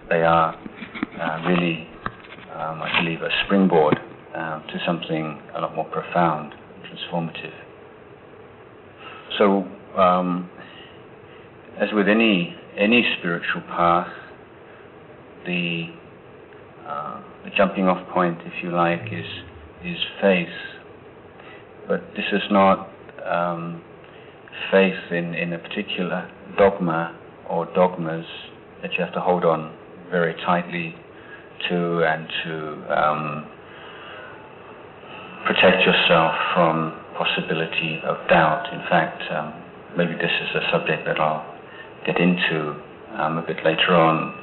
they are really, I believe, a springboard to something a lot more profound, transformative. So, as with any spiritual path, the jumping off point, if you like, is faith. But this is not faith in a particular dogma or dogmas that you have to hold on very tightly to and to protect yourself from possibility of doubt. In fact, maybe this is a subject that I'll get into a bit later on,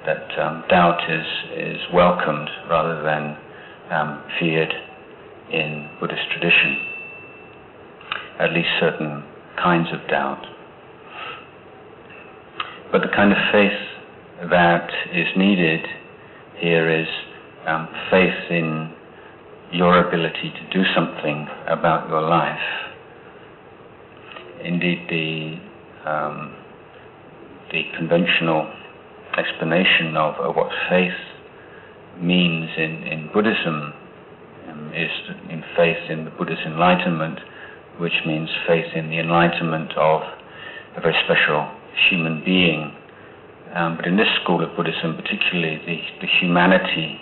that doubt is welcomed rather than feared in Buddhist tradition, at least certain kinds of doubt. But the kind of faith that is needed here is faith in your ability to do something about your life. Indeed, the conventional explanation of what faith means in Buddhism is in faith in the Buddha's enlightenment, which means faith in the enlightenment of a very special human being. But in this school of Buddhism, particularly, the humanity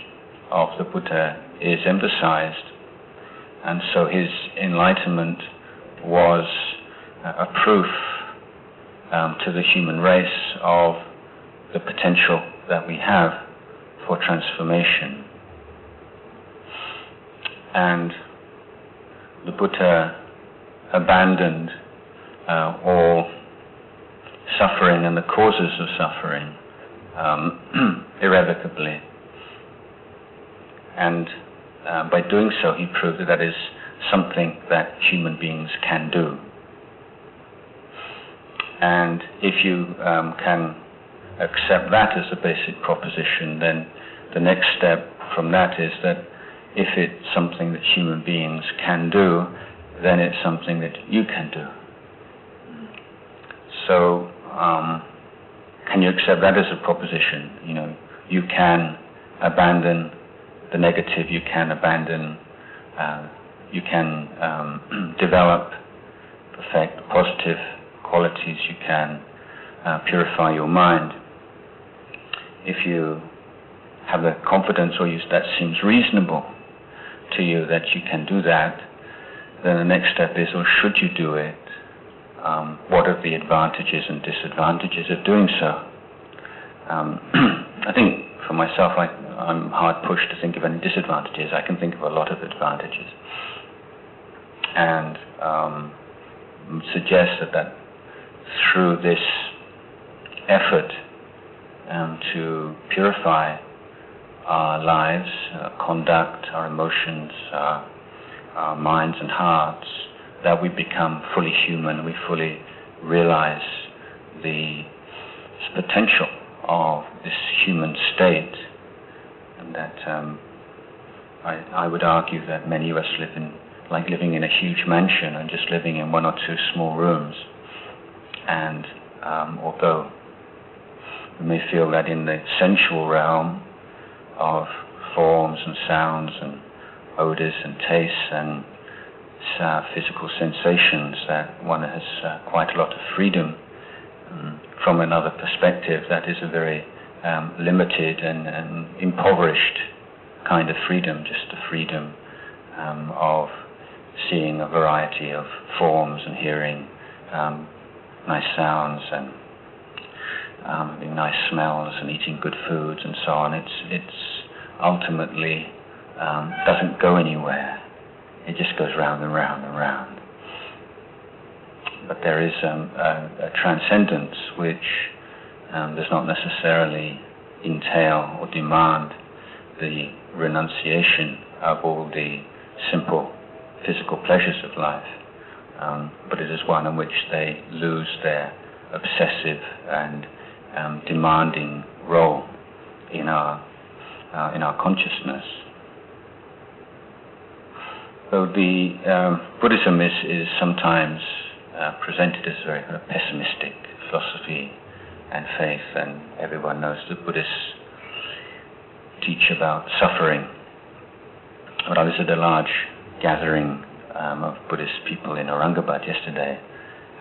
of the Buddha is emphasized, and so his enlightenment was a proof to the human race of the potential that we have for transformation. And the Buddha abandoned all suffering and the causes of suffering irrevocably. And by doing so, he proved that is something that human beings can do. And if you can accept that as a basic proposition, then the next step from that is that if it's something that human beings can do, then it's something that you can do. So, can you accept that as a proposition? You know, you can abandon the negative, you can abandon, you can develop, perfect positive qualities, you can purify your mind. If you have the confidence, or that seems reasonable to you that you can do that, then the next step is, or should you do it? What are the advantages and disadvantages of doing so? I think for myself, I'm hard pushed to think of any disadvantages. I can think of a lot of advantages, and suggest that through this effort to purify our lives, our conduct, our emotions, our minds and hearts, that we become fully human, we fully realize the potential of this human state, and that I would argue that many of us live living in a huge mansion and just living in one or two small rooms. And although we may feel that in the sensual realm of forms and sounds and odors and tastes and physical sensations, that one has quite a lot of freedom, from another perspective, that is a very limited and impoverished kind of freedom, just the freedom of seeing a variety of forms and hearing nice sounds and having nice smells and eating good foods and so on. It's ultimately doesn't go anywhere. It just goes round and round and round. But there is a transcendence which does not necessarily entail or demand the renunciation of all the simple physical pleasures of life, but it is one in which they lose their obsessive and demanding role in our consciousness. So the Buddhism is sometimes presented as very pessimistic philosophy and faith, and everyone knows the Buddhist teach about suffering. But I was at a large gathering of Buddhist people in Aurangabad yesterday,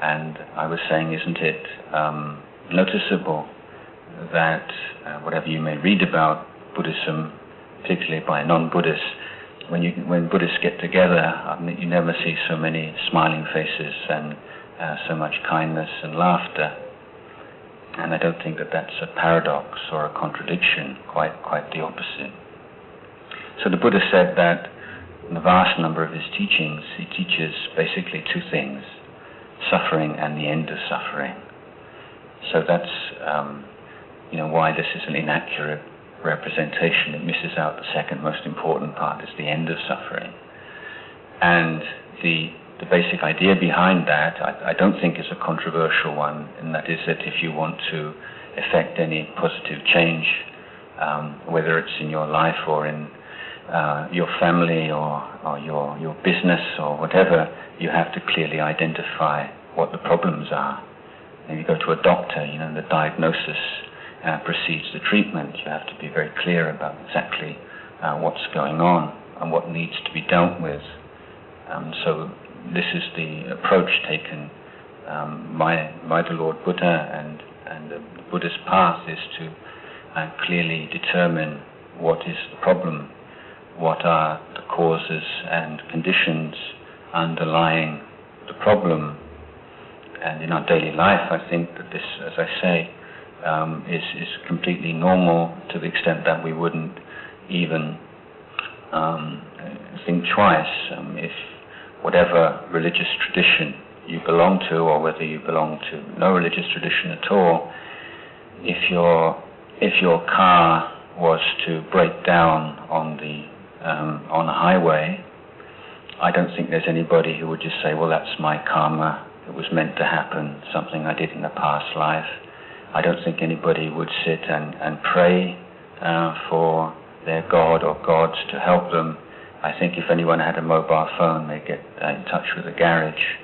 and I was saying, isn't it noticeable that whatever you may read about Buddhism, particularly by non-Buddhists, when Buddhists get together, you never see so many smiling faces and so much kindness and laughter. And I don't think that that's a paradox or a contradiction, quite the opposite. So the Buddha said that in the vast number of his teachings, he teaches basically two things: suffering and the end of suffering. So that's why this is an inaccurate representation. It misses out the second most important part, is the end of suffering. And the basic idea behind that, I don't think is a controversial one, and that is that if you want to effect any positive change, whether it's in your life or in your family or your business or whatever, you have to clearly identify what the problems are. If you go to a doctor, the diagnosis precedes the treatment. You have to be very clear about exactly what's going on and what needs to be dealt with. So this is the approach taken by the Lord Buddha, and the Buddha's path is to clearly determine what is the problem, what are the causes and conditions underlying the problem. And in our daily life, I think that this, as I say, is completely normal, to the extent that we wouldn't even think twice if whatever religious tradition you belong to, or whether you belong to no religious tradition at all, if your car was to break down on a highway, I don't think there's anybody who would just say, well, that's my karma, it was meant to happen, something I did in a past life. I don't think anybody would sit and pray for their god or gods to help them. I think if anyone had a mobile phone, they'd get in touch with a garage,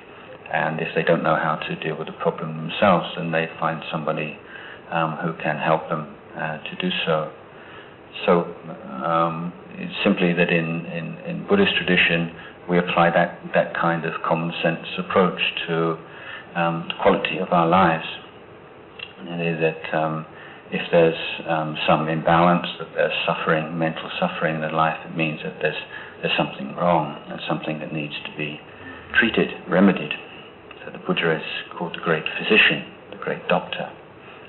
and if they don't know how to deal with the problem themselves, then they'd find somebody who can help them to do so. So it's simply that in Buddhist tradition, we apply that kind of common sense approach to the quality of our lives. And it is that if there's some imbalance, that there's suffering, mental suffering in life, it means that there's something wrong, and something that needs to be treated, remedied. So the Buddha is called the great physician, the great doctor.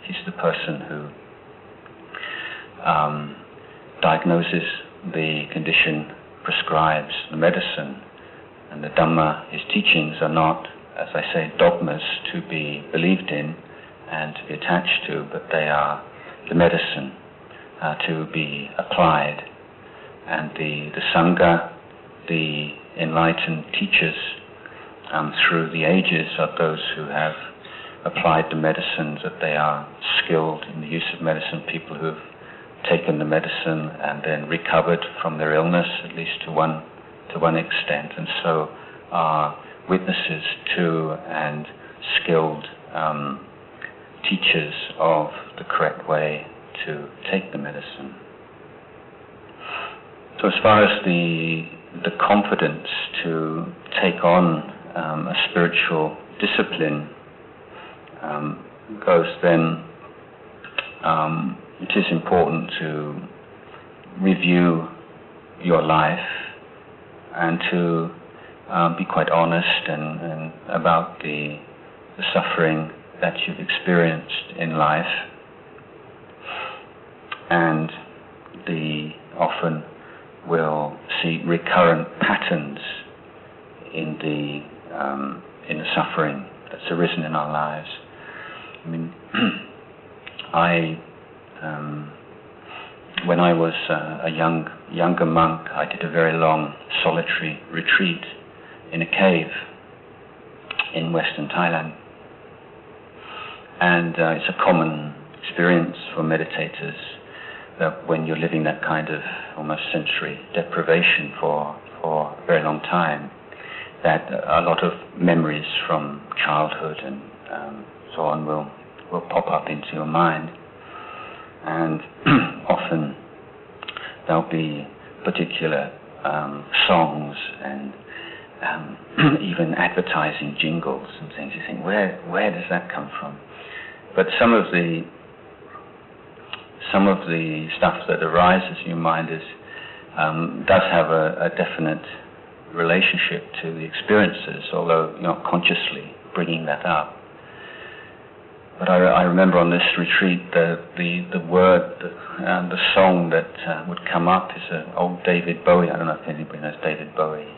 He's the person who diagnoses the condition, prescribes the medicine. And the Dhamma, his teachings, are not, as I say, dogmas to be believed in and to be attached to, but they are the medicine to be applied. And the Sangha, the enlightened teachers through the ages, are those who have applied the medicines, that they are skilled in the use of medicine, people who have taken the medicine and then recovered from their illness, at least to one extent, and so are witnesses to and skilled teachers of the correct way to take the medicine. So as far as the confidence to take on a spiritual discipline goes, then it is important to review your life and to be quite honest and about the suffering that you've experienced in life, and often will see recurrent patterns in the suffering that's arisen in our lives. I mean, when I was a younger monk, I did a very long solitary retreat in a cave in Western Thailand. And it's a common experience for meditators that when you're living that kind of almost sensory deprivation for a very long time, that a lot of memories from childhood and so on will pop up into your mind. And often there'll be particular songs and even advertising jingles and things. You think, where does that come from? But some of the stuff that arises in your mind does have a definite relationship to the experiences, although you're not consciously bringing that up. But I remember on this retreat the word, the song that would come up is an old David Bowie. I don't know if anybody knows David Bowie.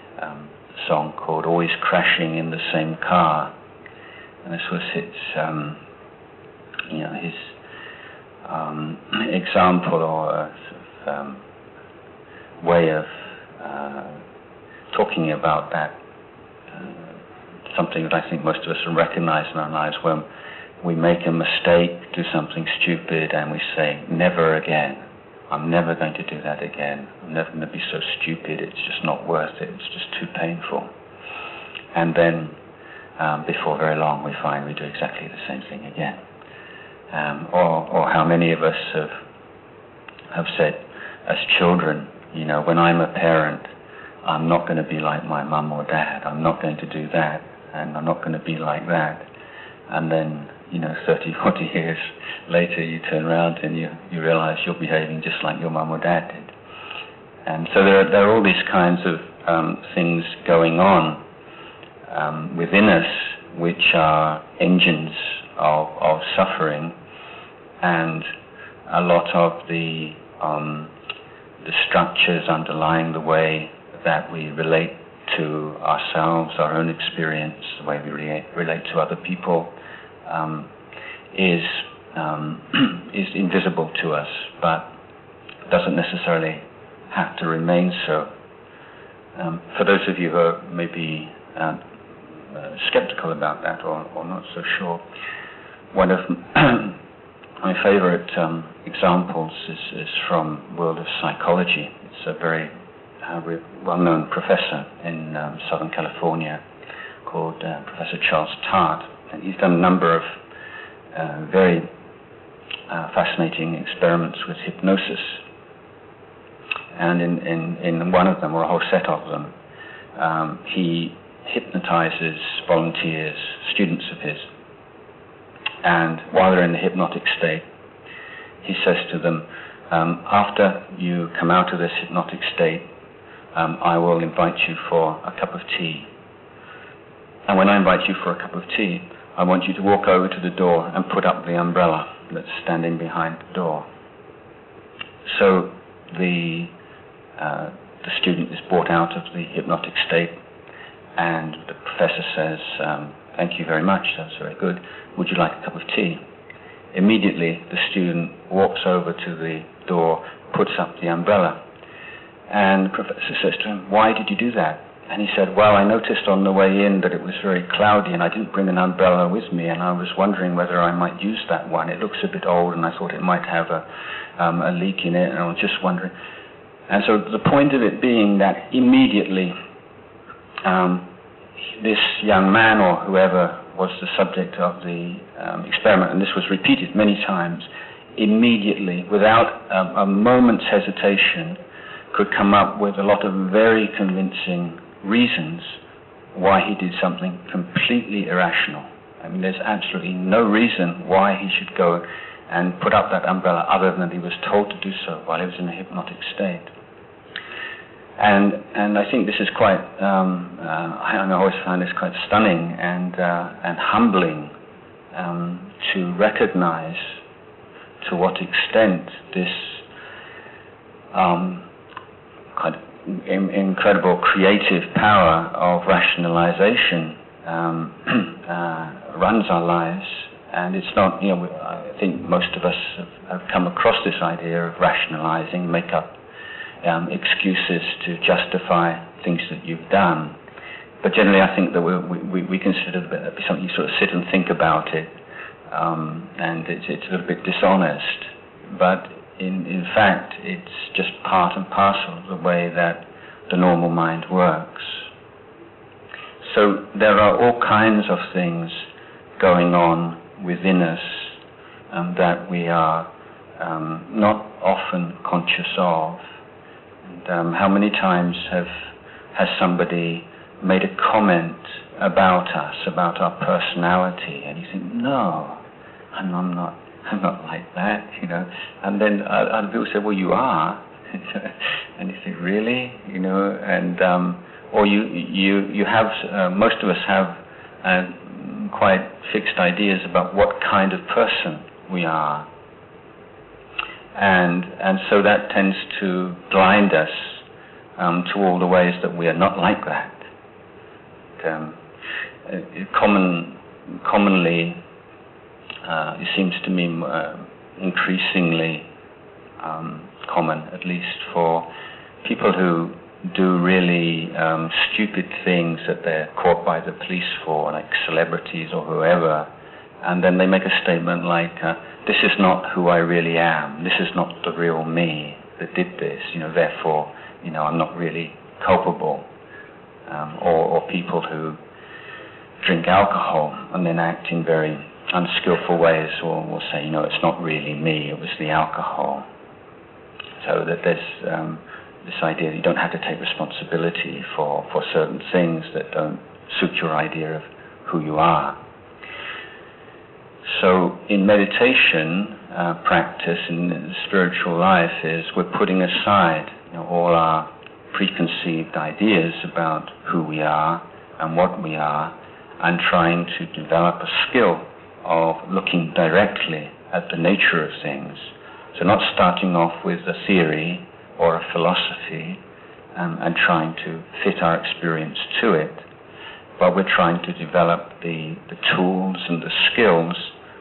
Song called "Always Crashing in the Same Car," and this was his example or sort of, way of talking about that. Something that I think most of us recognize in our lives when we make a mistake, do something stupid, and we say, "Never again. I'm never going to do that again. I'm never going to be so stupid. It's just not worth it. It's just too painful." And then, before very long, we find we do exactly the same thing again. Or how many of us have said, as children, when I'm a parent, I'm not going to be like my mum or dad. I'm not going to do that, and I'm not going to be like that. And then, 30, 40 years later, you turn around and you realize you're behaving just like your mum or dad did. And so there are all these kinds of things going on within us, which are engines of suffering, and a lot of the structures underlying the way that we relate to ourselves, our own experience, the way we relate to other people, is invisible to us, but doesn't necessarily have to remain so. For those of you who are maybe skeptical about that or not so sure, one of my favorite examples is from the world of psychology. It's a very well-known professor in Southern California called Professor Charles Tart, and he's done a number of very fascinating experiments with hypnosis. And in one of them, or a whole set of them, he hypnotizes volunteers, students of his, and while they're in the hypnotic state, he says to them, after you come out of this hypnotic state, I will invite you for a cup of tea. And when I invite you for a cup of tea, I want you to walk over to the door and put up the umbrella that's standing behind the door. So the student is brought out of the hypnotic state, and the professor says, "Thank you very much, that's very good. Would you like a cup of tea?" Immediately, the student walks over to the door, puts up the umbrella, and the professor says to him, "Why did you do that?" And he said, "Well, I noticed on the way in that it was very cloudy and I didn't bring an umbrella with me, and I was wondering whether I might use that one. It looks a bit old and I thought it might have a leak in it, and I was just wondering." And so the point of it being that immediately this young man or whoever was the subject of the experiment, and this was repeated many times, immediately, without a moment's hesitation, could come up with a lot of very convincing reasons why he did something completely irrational. I mean, there's absolutely no reason why he should go and put up that umbrella other than that he was told to do so while he was in a hypnotic state. And I think this is quite, I always find this quite stunning and humbling to recognize to what extent this kind of incredible creative power of rationalization runs our lives. And it's not, I think most of us have come across this idea of rationalizing, make up excuses to justify things that you've done. But generally I think that we consider it to be something you sort of sit and think about it, and it's a little bit dishonest. But in fact, it's just part and parcel of the way that the normal mind works. So there are all kinds of things going on within us that we are not often conscious of, And how many times has somebody made a comment about us, about our personality, and you think, no, I'm not like that, And then other people say, well, you are, and you think, really, and or you have most of us have quite fixed ideas about what kind of person we are, and so that tends to blind us to all the ways that we are not like that. Commonly, it seems to me increasingly common, at least for people who do really stupid things that they're caught by the police for, like celebrities or whoever, and then they make a statement like, this is not who I really am, this is not the real me that did this, therefore, I'm not really culpable. Or people who drink alcohol and then act in very unskillful ways will say, it's not really me, it was the alcohol. So that there's this idea that you don't have to take responsibility for certain things that don't suit your idea of who you are. So in meditation practice, in the spiritual life, we're putting aside all our preconceived ideas about who we are and what we are, and trying to develop a skill of looking directly at the nature of things. So not starting off with a theory or a philosophy and trying to fit our experience to it, but we're trying to develop the tools and the skills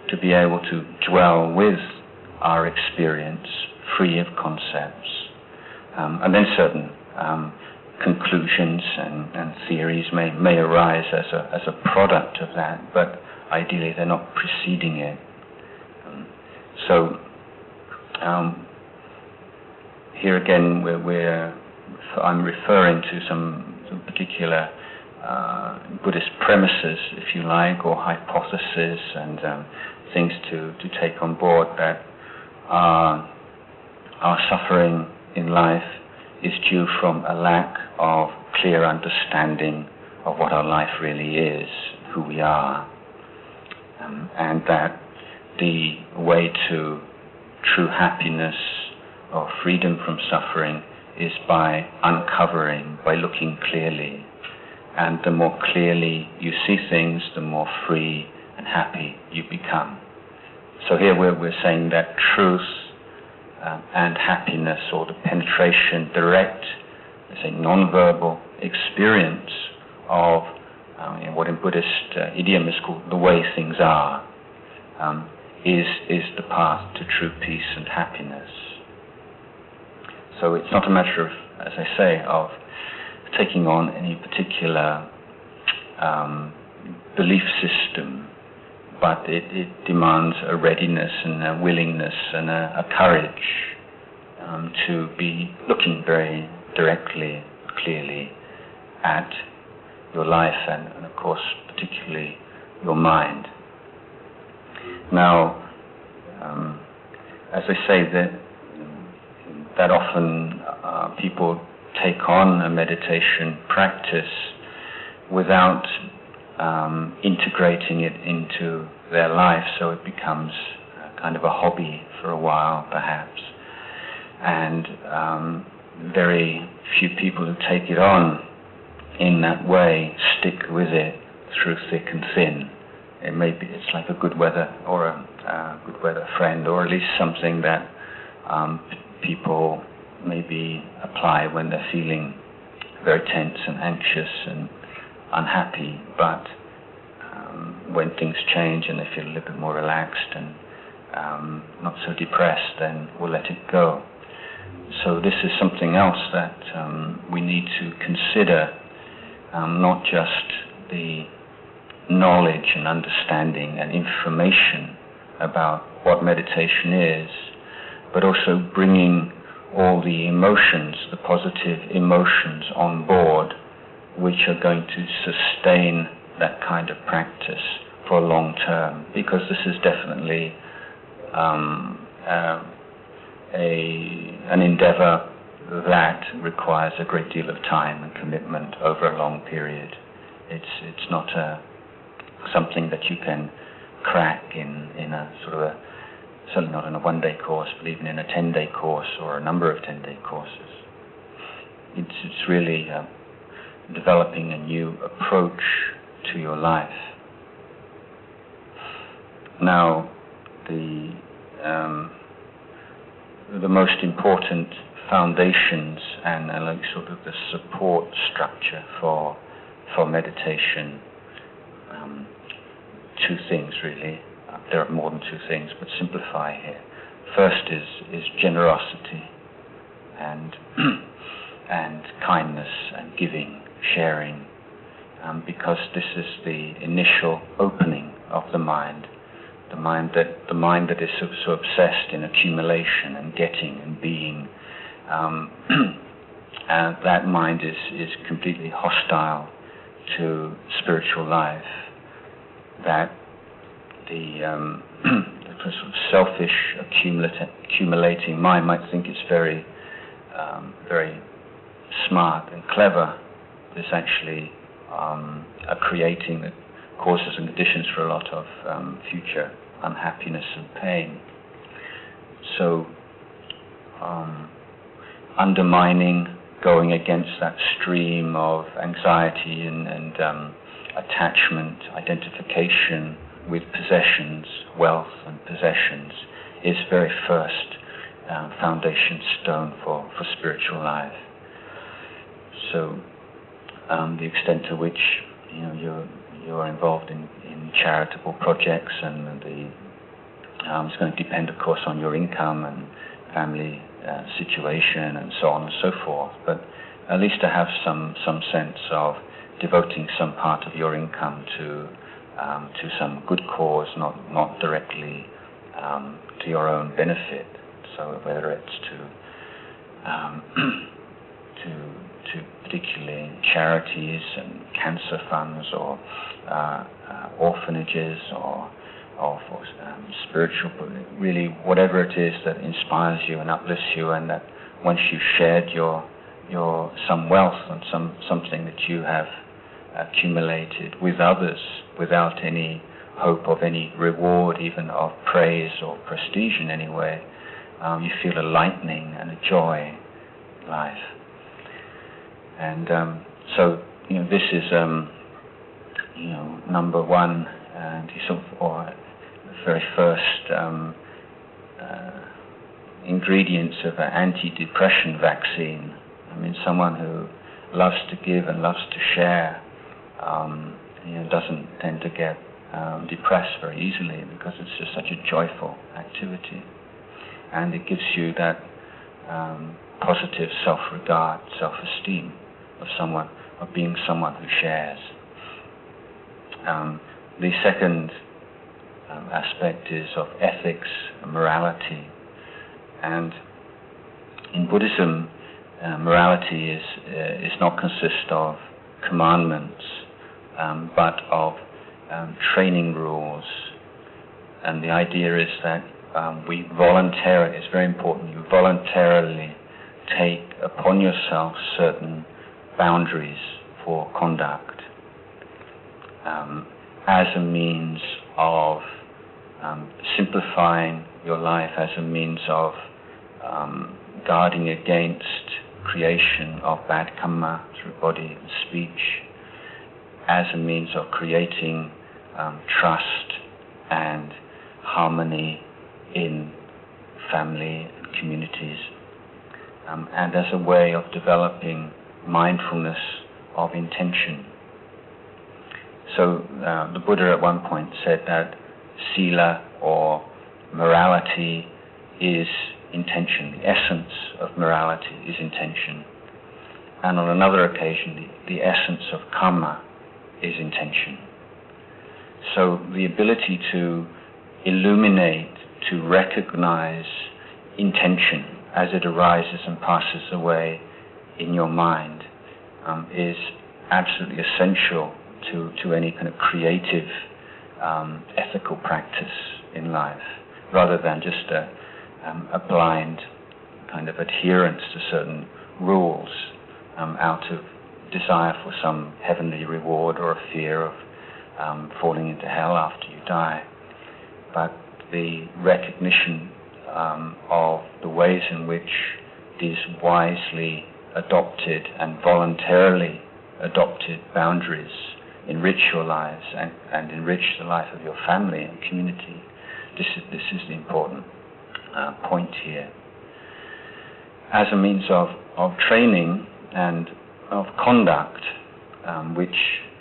to be able to dwell with our experience free of concepts. And then certain conclusions and theories may arise as a product of that, but ideally they're not preceding it. So here again I'm referring to some particular Buddhist premises, if you like, or hypotheses and things to take on board, that our suffering in life is due from a lack of clear understanding of what our life really is, who we are, and that the way to true happiness or freedom from suffering is by uncovering, by looking clearly. And the more clearly you see things, the more free and happy you become. So here we're saying that truth and happiness, or the penetration, direct, let's say, non-verbal experience of what in Buddhist idiom is called the way things are, is the path to true peace and happiness. So it's not a matter of, as I say, of taking on any particular belief system, but it demands a readiness and a willingness and a courage to be looking very directly, clearly at your life and of course particularly your mind. Now, as I say, that often people take on a meditation practice without integrating it into their life, so it becomes kind of a hobby for a while perhaps, and very few people who take it on in that way stick with it through thick and thin. It's like a good weather or a good weather friend, or at least something that people maybe apply when they're feeling very tense and anxious and unhappy, but when things change and they feel a little bit more relaxed and not so depressed, then we'll let it go. So this is something else that we need to consider, not just the knowledge and understanding and information about what meditation is, but also bringing all the emotions, the positive emotions on board, which are going to sustain that kind of practice for a long term, because this is definitely an endeavor that requires a great deal of time and commitment over a long period. It's not something that you can crack in a sort of certainly not in a one-day course, but even in a 10-day course or a number of 10-day courses. It's really developing a new approach to your life. Now, the most important foundations and like sort of the support structure for meditation, two things really. There are more than two things, but simplify here. First is generosity and kindness and giving, sharing, because this is the initial opening of the mind. The mind that is so obsessed in accumulation and getting and being, and that mind is completely hostile to spiritual life. That the sort of selfish accumulating mind might think it's very smart and clever. Is actually creating the causes and conditions for a lot of future unhappiness and pain. So undermining, going against that stream of anxiety and attachment, identification with possessions, wealth and possessions, is very first foundation stone for spiritual life. So the extent to which you're involved in charitable projects, and it's going to depend, of course, on your income and family situation and so on and so forth. But at least to have some sense of devoting some part of your income to some good cause, not directly to your own benefit. So whether it's to particularly charities and cancer funds or orphanages or for spiritual, really whatever it is that inspires you and uplifts you, and that once you've shared your some wealth and something that you have accumulated with others without any hope of any reward, even of praise or prestige in any way, you feel a lightening and a joy in life. And so this is number one, and or the very first ingredients of an anti-depression vaccine. I mean, someone who loves to give and loves to share doesn't tend to get depressed very easily, because it's just such a joyful activity, and it gives you that positive self-regard, self-esteem of being someone who shares. The second aspect is of ethics and morality, and in Buddhism, morality is not consist of commandments, but of training rules. And the idea is that it's very important, you voluntarily take upon yourself certain boundaries for conduct, as a means of simplifying your life, as a means of guarding against creation of bad karma through body and speech, as a means of creating trust and harmony in family and communities, and as a way of developing mindfulness of intention. So the Buddha at one point said that sila, or morality, is intention. The essence of morality is intention. And on another occasion, the essence of karma is intention. So the ability to illuminate, to recognize intention as it arises and passes away in your mind is absolutely essential to any kind of creative ethical practice in life, rather than just a blind kind of adherence to certain rules out of desire for some heavenly reward or a fear of falling into hell after you die, but the recognition of the ways in which these wisely adopted and voluntarily adopted boundaries enrich your lives and enrich the life of your family and community. This is the important point here. As a means of training and of conduct, which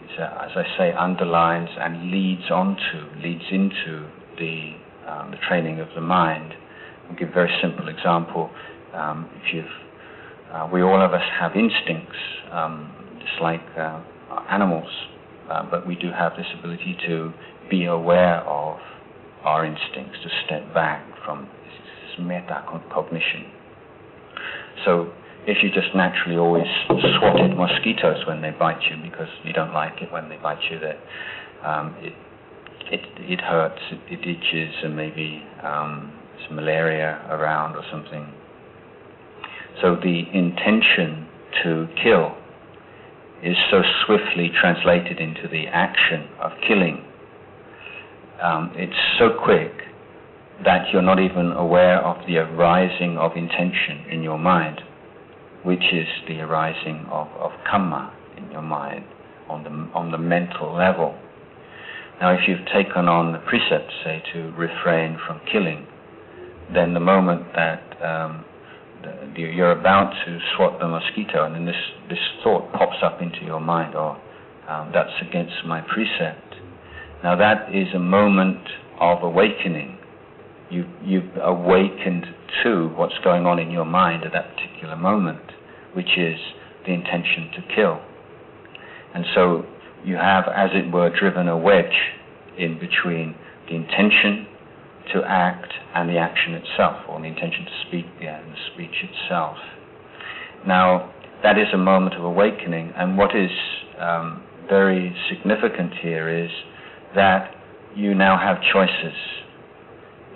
is, as I say, underlines and leads into the training of the mind. I'll give a very simple example. We all of us have instincts, just like animals, but we do have this ability to be aware of our instincts, to step back from this metacognition. So if you just naturally always swatted mosquitoes when they bite you because you don't like it when they bite you, that it hurts, it itches, and maybe there's malaria around or something. So the intention to kill is so swiftly translated into the action of killing. It's so quick that you're not even aware of the arising of intention in your mind, which is the arising of kamma in your mind on the mental level. Now, if you've taken on the precept, say, to refrain from killing, then the moment that you're about to swat the mosquito, and then this thought pops up into your mind, that's against my precept. Now that is a moment of awakening. You've awakened to what's going on in your mind at that particular moment, which is the intention to kill. And so you have, as it were, driven a wedge in between the intention to act and the action itself, or the intention to speak and the speech itself. Now, that is a moment of awakening, and what is very significant here is that you now have choices.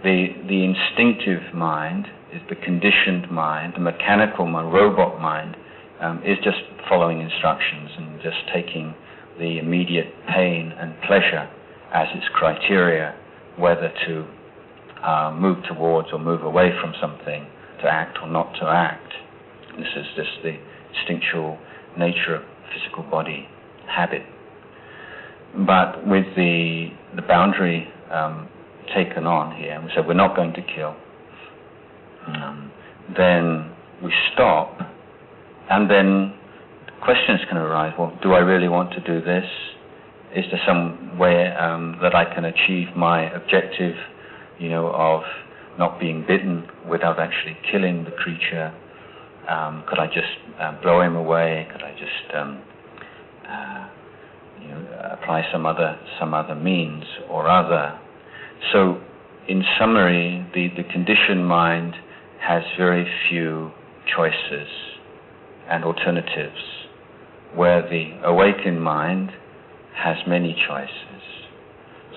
The instinctive mind, is the conditioned mind, the mechanical mind, robot mind, is just following instructions and just taking the immediate pain and pleasure as its criteria, whether to move towards or move away from something, to act or not to act. This is just the instinctual nature of physical body habit. But with the boundary taken on here, and we said we're not going to kill, then we stop, and then questions can arise. Well, do I really want to do this? Is there some way that I can achieve my objective, of not being bitten without actually killing the creature? Could I just blow him away? Could I just apply some other means or other? So, in summary, the conditioned mind has very few choices and alternatives, where the awakened mind has many choices.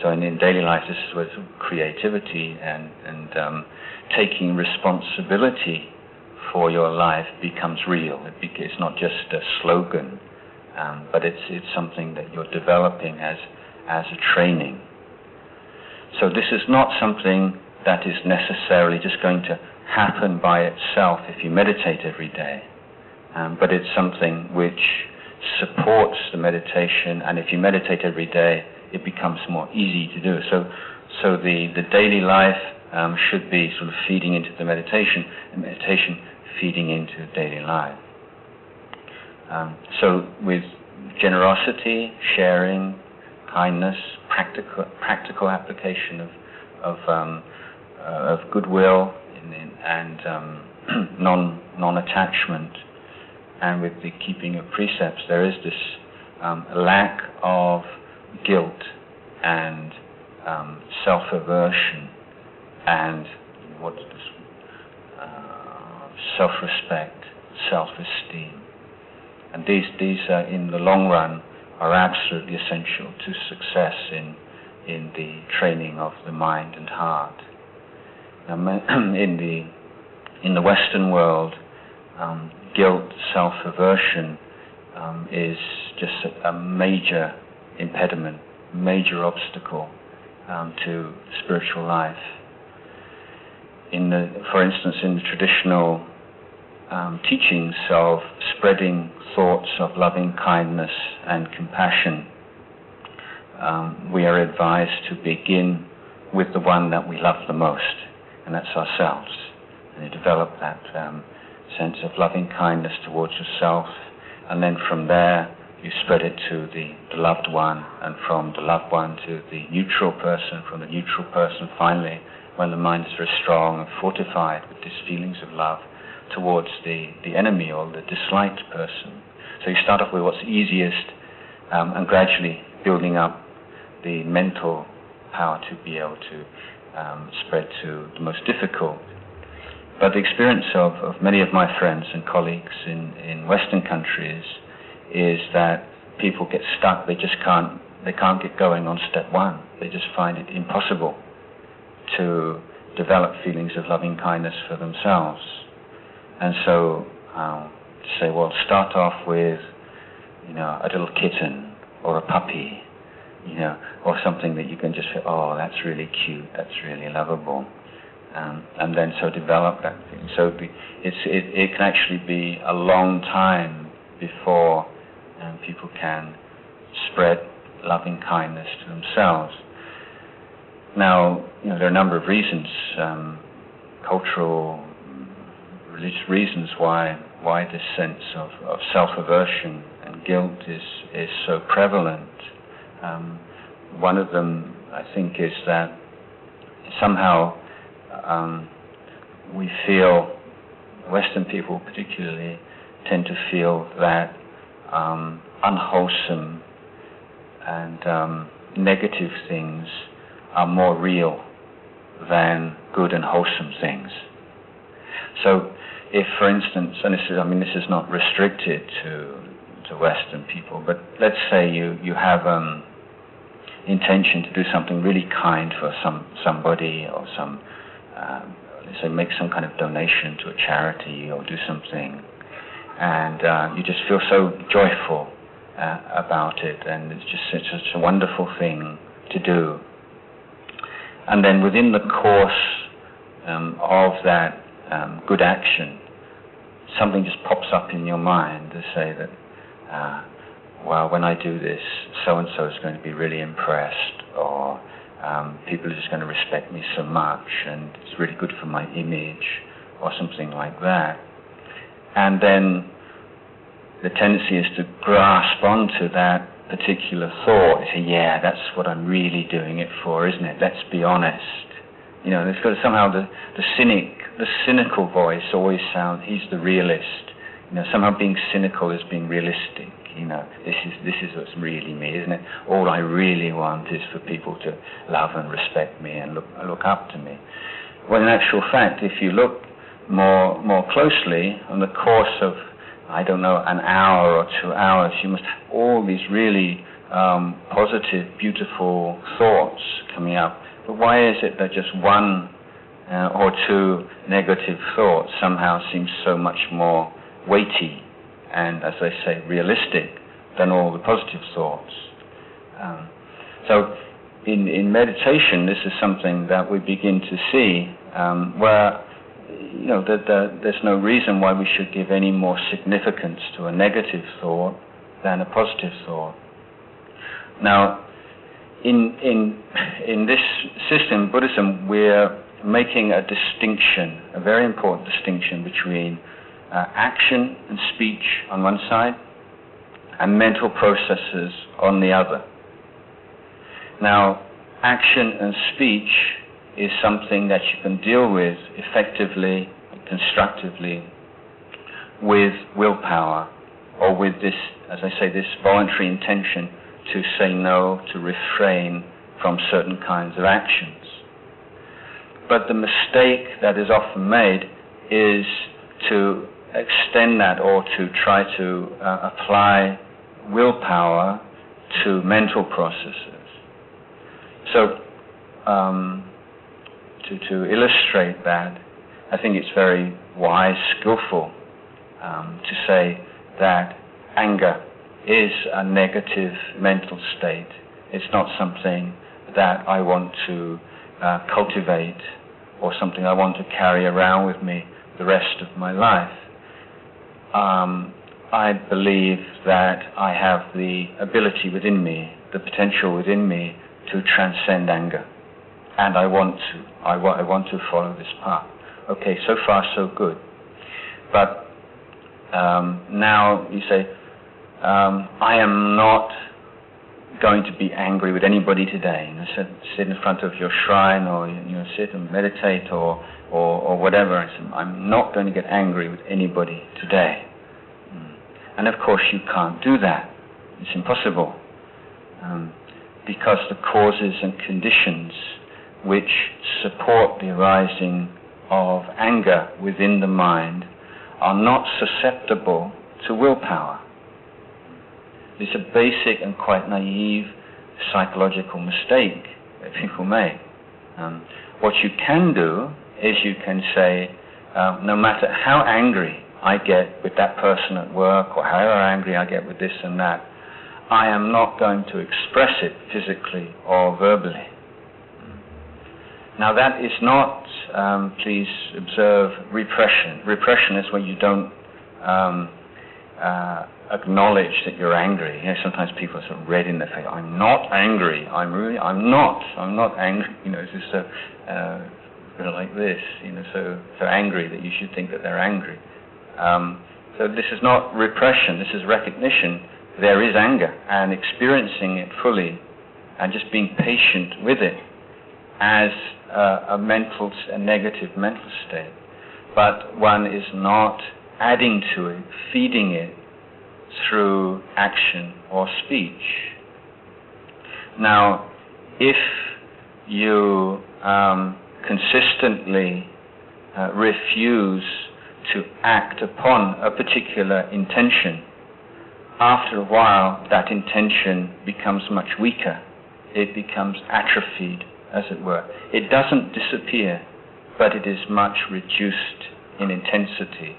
So in daily life, this is where creativity and taking responsibility for your life becomes real. It's not just a slogan, but it's something that you're developing as a training. So this is not something that is necessarily just going to happen by itself if you meditate every day, but it's something which supports the meditation, and if you meditate every day, it becomes more easy to do. So the daily life should be sort of feeding into the meditation, and meditation feeding into daily life. So with generosity, sharing, kindness, practical application of goodwill and non-attachment, and with the keeping of precepts, there is this lack of guilt and self-aversion and self-respect, self-esteem. And these in the long run are absolutely essential to success in the training of the mind and heart. Now, in the Western world, guilt, self-aversion is just a major impediment, major obstacle to spiritual life. For instance, in the traditional teachings of spreading thoughts of loving kindness and compassion, we are advised to begin with the one that we love the most, and that's ourselves. And you develop that sense of loving kindness towards yourself, and then from there you spread it to the loved one, and from the loved one to the neutral person, from the neutral person finally, when the mind is very strong and fortified with these feelings of love, towards the enemy or the disliked person. So you start off with what's easiest, and gradually building up the mental power to be able to spread to the most difficult. But the experience of many of my friends and colleagues in Western countries is that people get stuck. They can't get going on step one. They just find it impossible to develop feelings of loving kindness for themselves. And so say, well, start off with, a little kitten or a puppy, or something that you can just feel, oh, that's really cute, that's really lovable. And then so develop that thing. So it can actually be a long time before people can spread loving kindness to themselves. Now, there are a number of reasons, cultural, religious reasons why this sense of self-aversion and guilt is so prevalent. One of them, I think, is that somehow we feel, Western people particularly, tend to feel that unwholesome and negative things are more real than good and wholesome things. So if, for instance, and this is not restricted to Western people, but let's say you have intention to do something really kind for somebody, or let's say make some kind of donation to a charity or do something, and you just feel so joyful about it, and it's just such a wonderful thing to do. And then within the course of that good action, something just pops up in your mind to say that, well, when I do this, so-and-so is going to be really impressed, or people are just going to respect me so much, and it's really good for my image, or something like that. And then the tendency is to grasp onto that particular thought and say, yeah, that's what I'm really doing it for, isn't it? Let's be honest. There's got somehow the cynical voice always sounds, he's the realist. Somehow being cynical is being realistic. This is what's really me, isn't it? All I really want is for people to love and respect me and look up to me. Well, in actual fact, if you look more closely on the course of, an hour or 2 hours, you must have all these really positive, beautiful thoughts coming up. But why is it that just one or two negative thoughts somehow seem so much more weighty and, as I say, realistic than all the positive thoughts? So in meditation, this is something that we begin to see where that there's no reason why we should give any more significance to a negative thought than a positive thought. Now, in this system, Buddhism, we're making a distinction, a very important distinction between action and speech on one side and mental processes on the other. Now, action and speech is something that you can deal with effectively, constructively, with willpower, or with this, as I say, this voluntary intention to say no, to refrain from certain kinds of actions. But the mistake that is often made is to extend that, or to try to apply willpower to mental processes. So, to illustrate that, I think it's very wise, skillful to say that anger is a negative mental state. It's not something that I want to cultivate or something I want to carry around with me the rest of my life. I believe that I have the ability within me, the potential within me to transcend anger, and I want to follow this path. Okay, so far so good. But now you say, I am not going to be angry with anybody today. Sit in front of your shrine, or sit and meditate, or whatever. I'm not going to get angry with anybody today. And of course you can't do that. It's impossible. Because the causes and conditions which support the arising of anger within the mind are not susceptible to willpower. It's a basic and quite naive psychological mistake that people make. What you can do is you can say, no matter how angry I get with that person at work, or however angry I get with this and that, I am not going to express it physically or verbally. Now that is not, please observe, repression. Repression is when you don't acknowledge that you're angry. Sometimes people are sort of red in the face. I'm not angry. I'm not angry. It's just so like this. So angry that you should think that they're angry. So this is not repression. This is recognition. There is anger, and experiencing it fully, and just being patient with it as a negative mental state. But one is not adding to it, feeding it through action or speech. Now, if you consistently refuse to act upon a particular intention, after a while that intention becomes much weaker. It becomes atrophied, as it were. It doesn't disappear, but it is much reduced in intensity.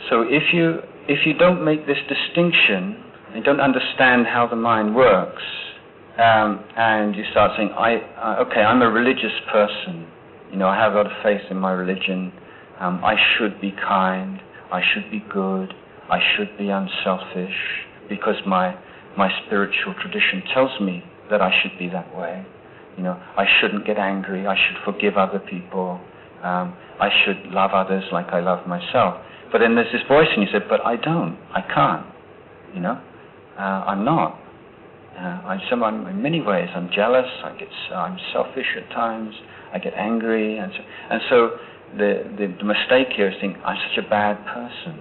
So if you don't make this distinction, you don't understand how the mind works, and you start saying, okay, I'm a religious person, I have a lot of faith in my religion, I should be kind, I should be good, I should be unselfish, because my spiritual tradition tells me that I should be that way. I shouldn't get angry, I should forgive other people, I should love others like I love myself. But then there's this voice in you said, but I don't, I can't, I'm not. I'm in many ways, I'm jealous, I'm selfish at times, I get angry, and so the mistake here is thinking, I'm such a bad person,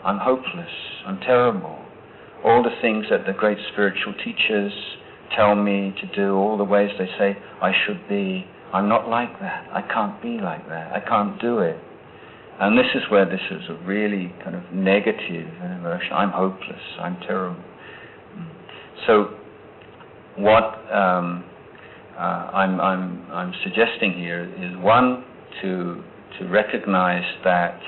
I'm hopeless, I'm terrible. All the things that the great spiritual teachers tell me to do, all the ways they say I should be, I'm not like that, I can't be like that, I can't do it. And this is where this is a really kind of negative emotion. I'm hopeless, I'm terrible. So what I'm suggesting here is, one, to recognize that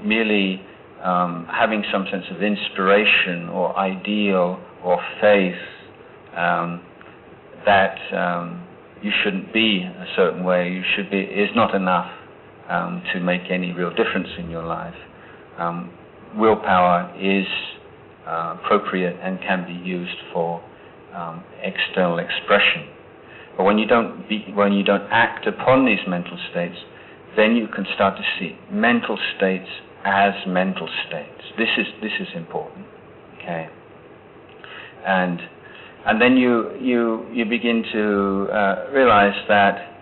merely having some sense of inspiration or ideal or faith that you shouldn't be a certain way, you should be, is not enough to make any real difference in your life. Willpower is appropriate and can be used for external expression. But when you don't act upon these mental states, then you can start to see mental states as mental states. This is important. Okay. And then you begin to realize that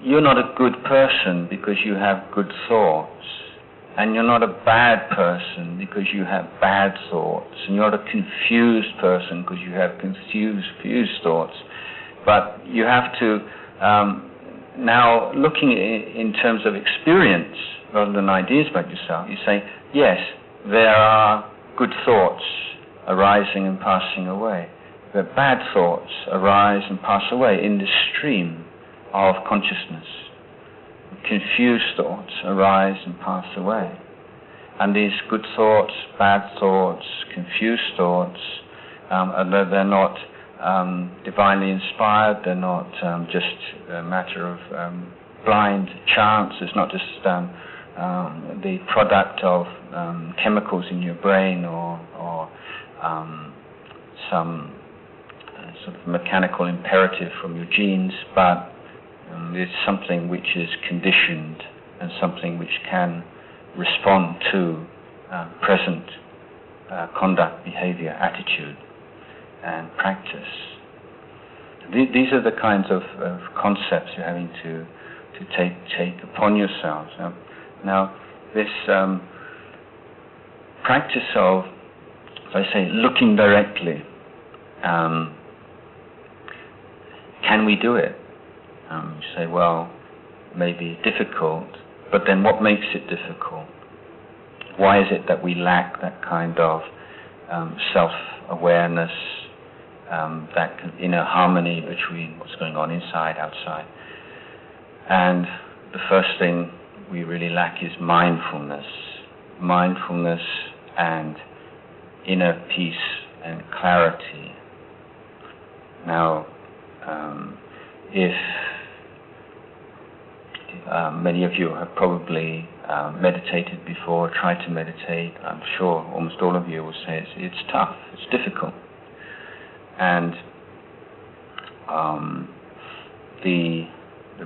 you're not a good person because you have good thoughts, and you're not a bad person because you have bad thoughts, and you're not a confused person because you have confused thoughts. But you have to, now looking in terms of experience rather than ideas about yourself, you say, yes, there are good thoughts arising and passing away, but bad thoughts arise and pass away in the stream of consciousness. Confused thoughts arise and pass away. And these good thoughts, bad thoughts, confused thoughts, they're not divinely inspired, they're not just a matter of blind chance, it's not just the product of chemicals in your brain or some sort of mechanical imperative from your genes, but it's something which is conditioned and something which can respond to present conduct, behavior, attitude, and practice. These are the kinds of concepts you're having to take upon yourselves. Now, this practice of, as I say, looking directly, can we do it? You say, well, maybe difficult, but then what makes it difficult? Why is it that we lack that kind of self-awareness, that inner harmony between what's going on inside, outside? And the first thing we really lack is mindfulness and inner peace and clarity. Now, if many of you have probably meditated before, tried to meditate, I'm sure almost all of you will say it's tough, it's difficult. And the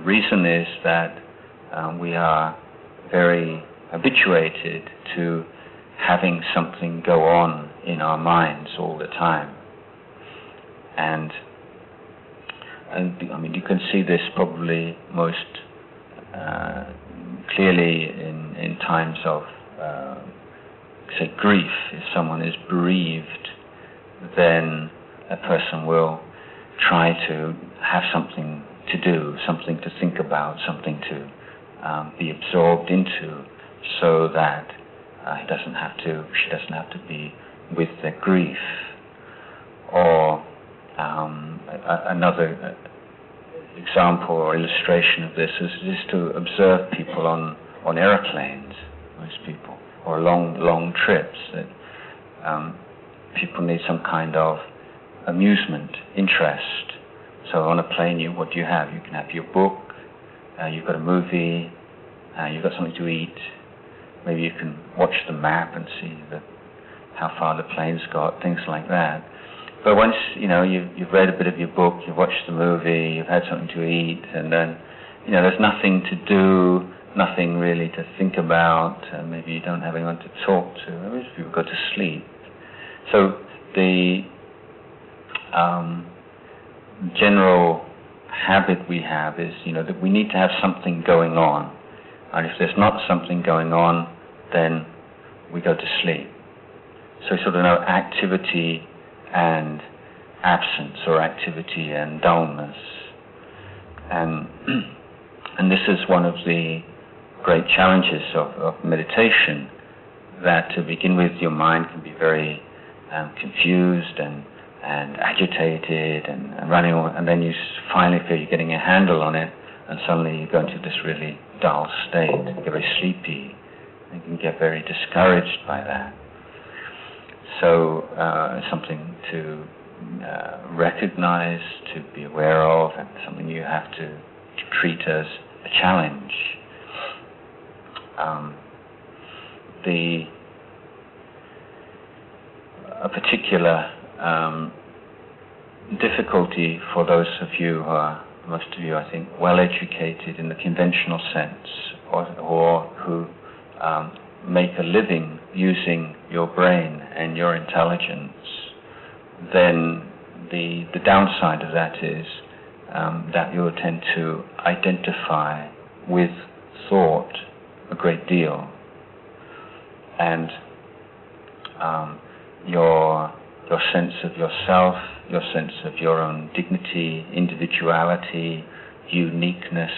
reason is that we are very habituated to having something go on in our minds all the time. And I mean, you can see this probably most clearly in times of, say, grief. If someone is bereaved, then a person will try to have something to do, something to think about, something to be absorbed into, so that she doesn't have to be with their grief. Or another example or illustration of this is just to observe people on airplanes, most people, or long trips. That people need some kind of amusement, interest. So on a plane, what do you have? You can have your book, you've got a movie, you've got something to eat. Maybe you can watch the map and see how far the plane's got, things like that. But once you've read a bit of your book, you've watched the movie, you've had something to eat, and then there's nothing to do, nothing really to think about. Maybe you don't have anyone to talk to. Maybe people go to sleep. So the general habit we have is that we need to have something going on, and if there's not something going on, then we go to sleep. So sort of no activity and absence, or activity and dullness. And this is one of the great challenges of meditation, that to begin with your mind can be very confused and agitated and running, and then you finally feel you're getting a handle on it, and suddenly you go into this really dull state, you get very sleepy, and you can get very discouraged by that. So something to recognize, to be aware of, and something you have to treat as a challenge. A particular difficulty for those of you who are, most of you I think, well educated in the conventional sense, or who make a living using your brain and your intelligence, then the downside of that is that you will tend to identify with thought a great deal, and your sense of yourself, your sense of your own dignity, individuality, uniqueness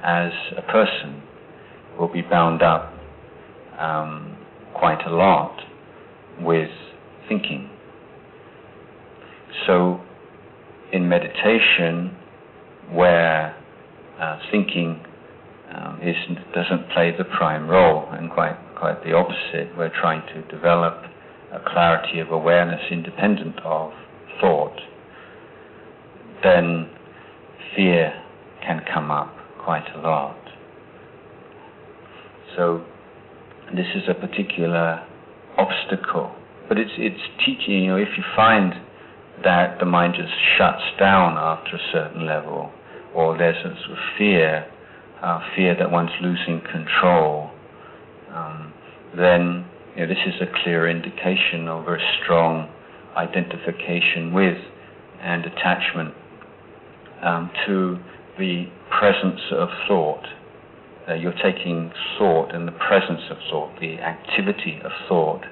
as a person will be bound up quite a lot with thinking. So in meditation, where thinking doesn't play the prime role, and quite the opposite. We're trying to develop a clarity of awareness independent of thought. Then fear can come up quite a lot. So this is a particular obstacle, but it's teaching. If you find that the mind just shuts down after a certain level, or there's a sort of fear that one's losing control, then this is a clear indication of a strong identification with and attachment to the presence of thought. You're taking thought and the presence of thought, the activity of thought,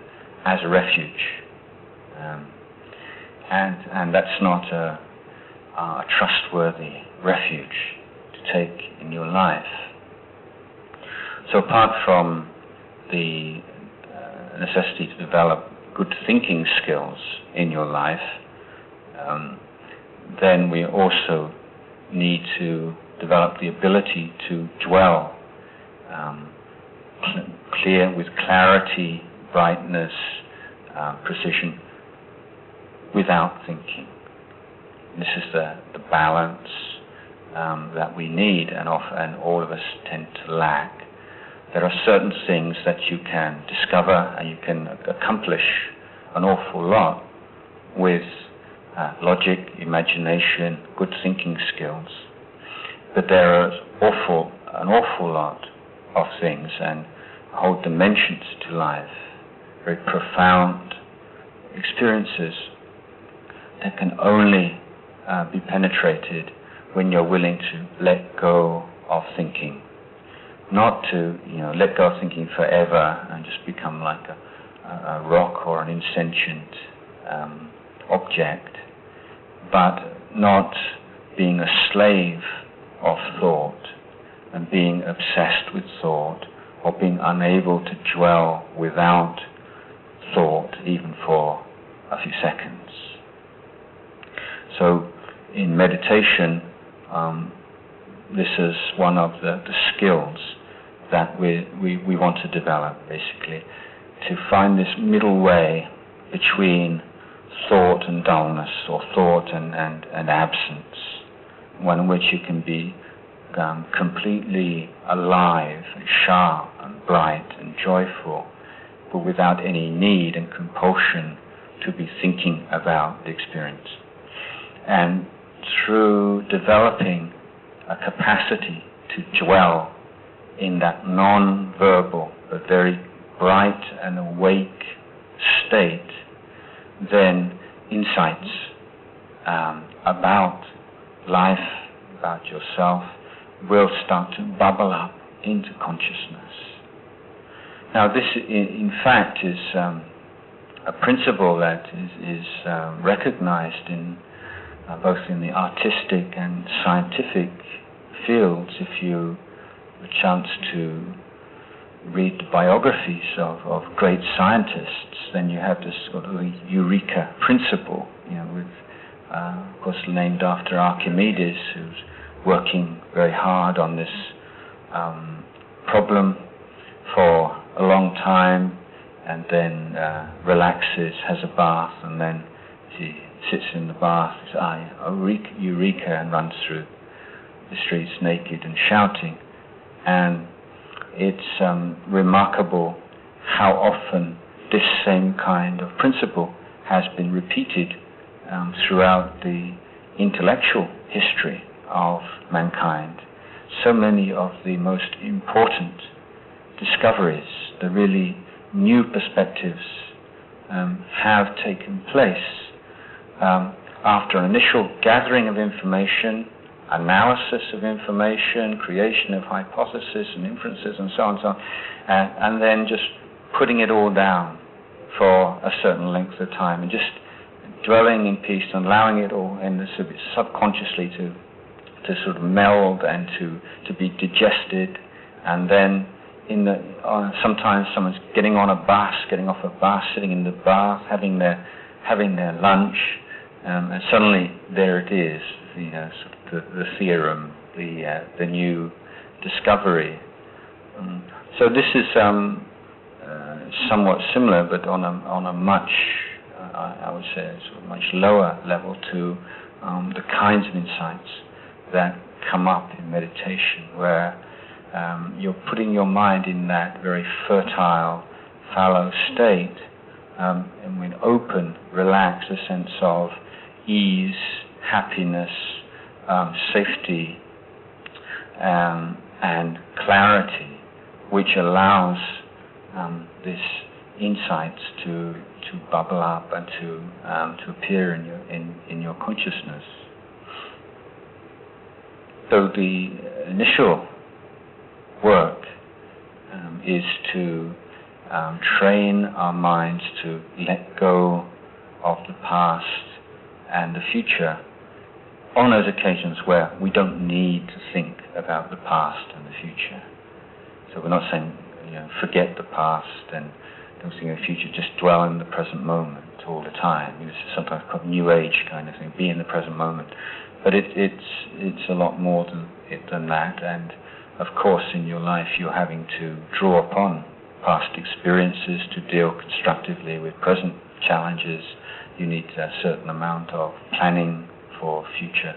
as a refuge. And that's not a trustworthy refuge to take in your life. So apart from the necessity to develop good thinking skills in your life, then we also need to develop the ability to dwell clear, with clarity, brightness, precision, without thinking. This is the balance that we need, and often all of us tend to lack. There are certain things that you can discover and you can accomplish an awful lot with logic, imagination, good thinking skills. But there are an awful lot of things and whole dimensions to life, very profound experiences that can only be penetrated when you're willing to let go of thinking. Not to let go of thinking forever and just become like a rock or an insentient object, but not being a slave of thought and being obsessed with thought, or being unable to dwell without thought even for a few seconds. So in meditation, this is one of the skills that we want to develop, basically, to find this middle way between thought and dullness, or thought and absence, one in which you can be completely alive and sharp and bright and joyful, but without any need and compulsion to be thinking about the experience. And through developing a capacity to dwell in that non-verbal but very bright and awake state, then insights about life, about yourself, will start to bubble up into consciousness. Now this in fact is a principle that is recognized in both in the artistic and scientific fields. If you have a chance to read the biographies of great scientists, then you have this sort of eureka principle, with of course named after Archimedes, who's working very hard on this problem for a long time, and then relaxes, has a bath, and then he sits in the bath, says, eureka, and runs through the streets naked and shouting. And it's remarkable how often this same kind of principle has been repeated throughout the intellectual history of mankind. So many of the most important discoveries, the really new perspectives, have taken place after an initial gathering of information, analysis of information, creation of hypotheses and inferences and so on, and then just putting it all down for a certain length of time, and just dwelling in peace and allowing it all, and subconsciously to sort of meld and to be digested. And then sometimes someone's getting off a bus, sitting in the bath, having their lunch, and suddenly there it is, sort of the theorem, the new discovery. So this is somewhat similar, but on a much, I would say, sort of much lower level to the kinds of insights that come up in meditation, where you're putting your mind in that very fertile, fallow state, and with open, relaxed, a sense of ease, happiness, safety, and clarity, which allows this insights to bubble up and to appear in your consciousness. So the initial work is to train our minds to let go of the past and the future on those occasions where we don't need to think about the past and the future. So we're not saying, forget the past and don't think of the future, just dwell in the present moment all the time. This is sometimes called New Age kind of thing, be in the present moment. But it's a lot more than that, and of course in your life you're having to draw upon past experiences to deal constructively with present challenges. You need a certain amount of planning for future.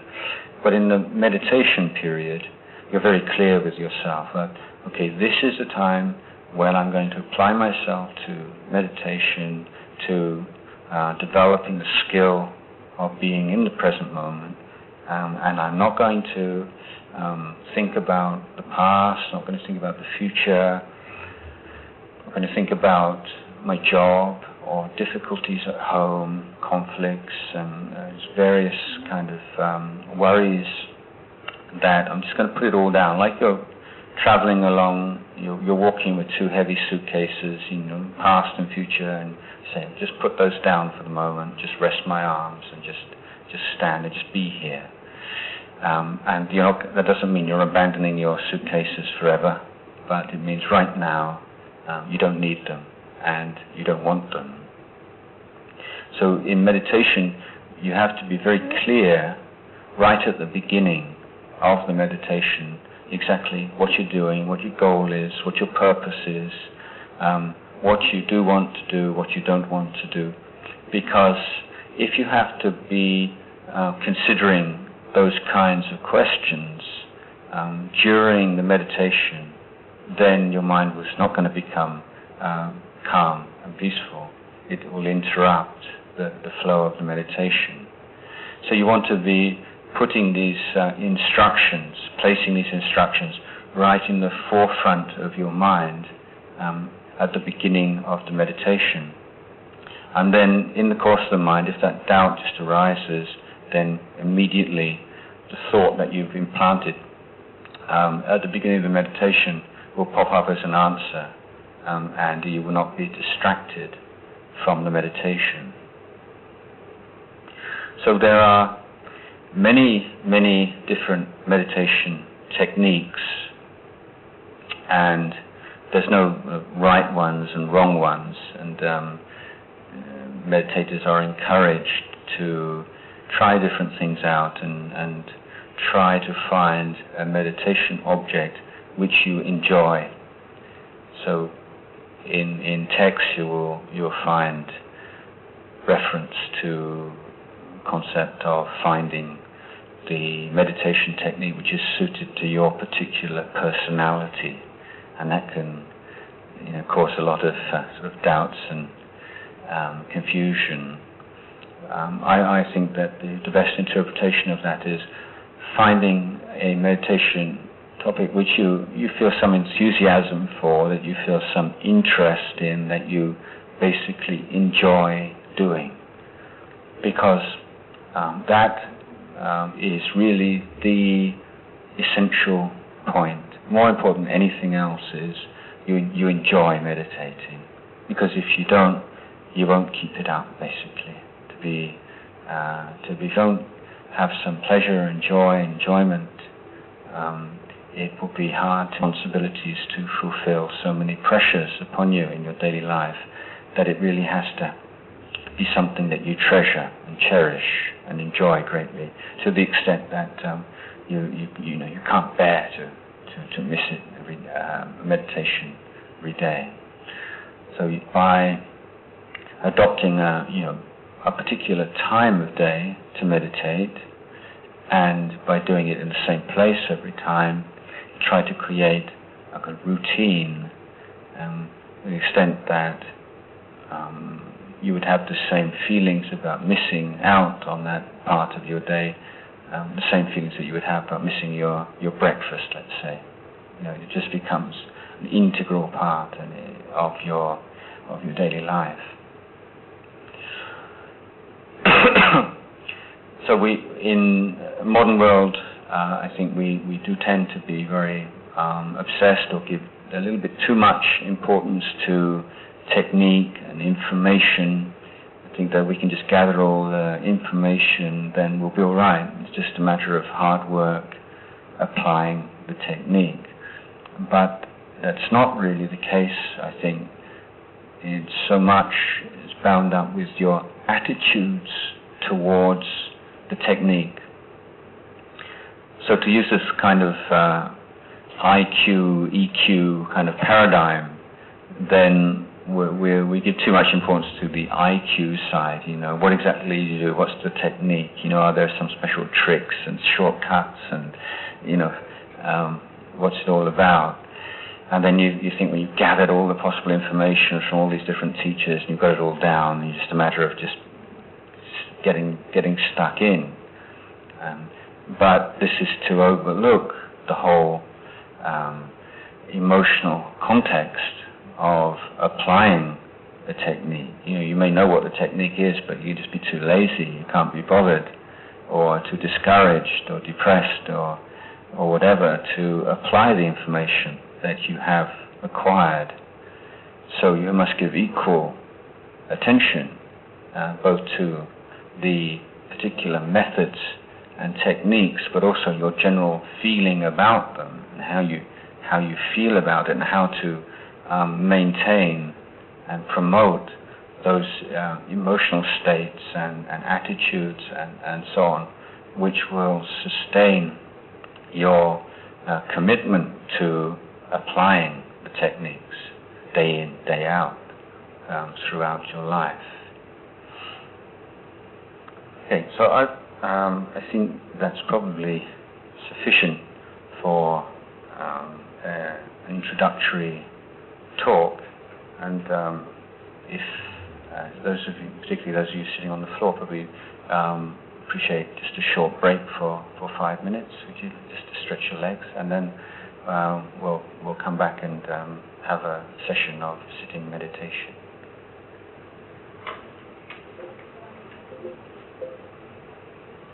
But in the meditation period, you're very clear with yourself that, okay, this is a time when I'm going to apply myself to meditation, to developing the skill of being in the present moment, and I'm not going to think about the past, not going to think about the future, not going to think about my job or difficulties at home, conflicts, and various kind of worries that I'm just going to put it all down. Like you're traveling along, you're walking with two heavy suitcases, past and future, and say, just put those down for the moment, just rest my arms and just stand and just be here. And that doesn't mean you're abandoning your suitcases forever, but it means right now you don't need them and you don't want them. So in meditation, you have to be very clear right at the beginning of the meditation exactly what you're doing, what your goal is, what your purpose is, what you do want to do, what you don't want to do. Because if you have to be considering those kinds of questions during the meditation, then your mind was not going to become calm and peaceful. It will interrupt the flow of the meditation. So you want to be putting these instructions, placing these instructions right in the forefront of your mind at the beginning of the meditation. And then in the course of the mind, if that doubt just arises, then immediately the thought that you've implanted at the beginning of the meditation will pop up as an answer, and you will not be distracted from the meditation. So there are many, many different meditation techniques, and there's no right ones and wrong ones, and meditators are encouraged to try different things out and try to find a meditation object which you enjoy. So in text you'll find reference to concept of finding the meditation technique which is suited to your particular personality, and that can cause a lot of sort of doubts and confusion. I think that the best interpretation of that is finding a meditation topic which you feel some enthusiasm for, that you feel some interest in, that you basically enjoy doing, because that is really the essential point. More important than anything else is you enjoy meditating, because if you don't, you won't keep it up. Basically, if you don't have some pleasure and enjoyment, it will be hard responsibilities to fulfill, so many pressures upon you in your daily life, that it really has to be something that you treasure and cherish and enjoy greatly, to the extent that you can't bear to to miss it every meditation every day. So by adopting a particular time of day to meditate, and by doing it in the same place every time, try to create a kind of routine, to the extent that you would have the same feelings about missing out on that part of your day, the same feelings that you would have about missing your breakfast, let's say. It just becomes an integral part of your daily life. So in the modern world, I think we do tend to be very obsessed or give a little bit too much importance to technique and information. I think that we can just gather all the information, then we'll be all right. It's just a matter of hard work applying the technique. But that's not really the case, I think. It's so much is bound up with your attitudes towards the technique. So to use this kind of IQ, EQ kind of paradigm, then we give too much importance to the IQ side. What exactly do you do? What's the technique? Are there some special tricks and shortcuts, and what's it all about? And then you think when you've gathered all the possible information from all these different teachers and you've got it all down, it's just a matter of just getting stuck in. But this is to overlook the whole emotional context of applying the technique. You may know what the technique is, but you just be too lazy, you can't be bothered, or too discouraged or depressed or whatever to apply the information that you have acquired. So you must give equal attention both to the particular methods and techniques, but also your general feeling about them, and how you feel about it, and how to maintain and promote those emotional states and attitudes and so on, which will sustain your commitment to applying the techniques day in, day out throughout your life. Okay, so I think that's probably sufficient for an introductory talk, and if those of you, particularly those of you sitting on the floor, probably appreciate just a short break for 5 minutes, would you, just to stretch your legs, and then we'll come back and have a session of sitting meditation.